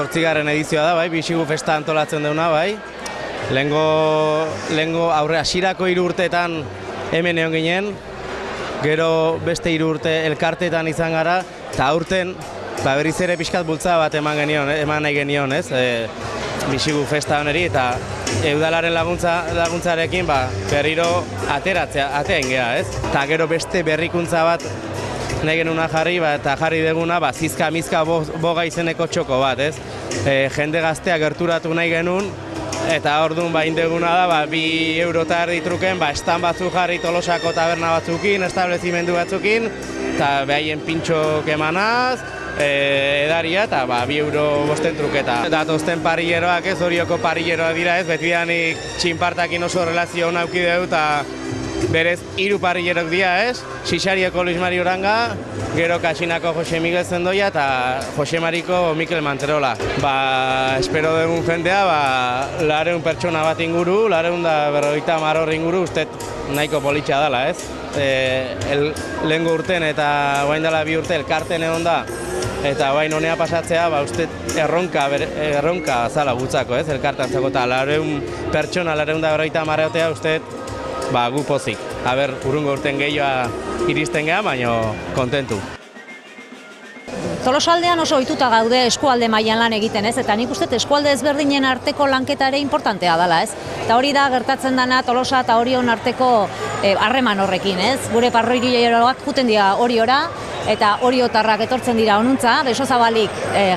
zortzigarren edizioa da, bai, Bixigu festa antolatzen duna, bai. Lehengo aurre hasierako 3 urteetan hemen egon ginen, gero beste 3 urte elkarteetan izan gara, eta aurten berriz ere pixkat bultza bat eman nahi genion, ez? Bixigu festa honeri, eta udalaren laguntzarekin berriro ateain geha, ez? Eta gero beste berrikuntza bat nahi genuna jarri, eta jarri deguna zizka-mizka boga izeneko txoko bat, ez? Jende gaztea gerturatu nahi genuen, eta orduan indeguna da, 2 eurotar ditruken, estan batzuk jarri Tolosako taberna batzukin, establezimendu batzukin, eta behaien pintxok emanaz, edaria, eta 2 euro bosten truketa. Datozten parilleroak ez, Orioko parilleroak dira ez, betidanik txinpartakin oso relazio hona auki dugu, eta berez 3 parillerok dira ez, Xixarieko Luis Mari Uranga, gero Kaxinako Jose Miguel Zendoia eta Jose Mariko Mikel Manterola. Espero dugun jendea, 200 pertsona bat inguru, 250 inguru, uste nahiko politxa dela ez. Lehengo urten eta guain dela 2 urte elkarten egon da, eta guain honea pasatzea, uste erronka zala gutzako ez, elkartan zako, eta 200 pertsona, 250 uste gu pozik. Urrungo urten gehioa iristen geha, baina kontentu. Tolosaldean oso ohituta gaude eskualde mailan lan egiten, ez? Eta nik uste eskualde ezberdinen arteko lanketa ere importantea dela, ez? Eta hori da gertatzen dana Tolosa eta Orion arteko harreman horrekin, ez? Gure parroiaroak juten dira Oriora, eta oriotarrak etortzen dira honuntza, beso zabalik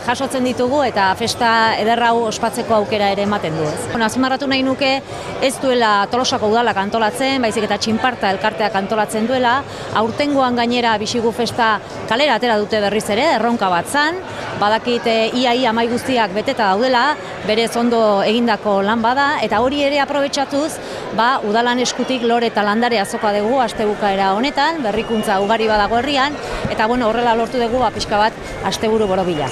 jasotzen ditugu eta festa ederrau ospatzeko aukera ere ematen du, ez? Azpimarratu nahi nuke ez duela Tolosako udalak antolatzen, baizik eta Txinparta elkarteak antolatzen duela, aurtengoan gainera Bixigu festa kalera atera dute berriz ere, erronka bat zan, badakit ia amai guztiak beteta daudela, berez ondo egindako lan bada, eta hori ere aprobetxatuz, udalan eskutik lore eta landare azoka dugu astebukaera honetan, berrikuntza ugari badago herrian, eta horrela lortu dugu pixka bat asteburu borobila.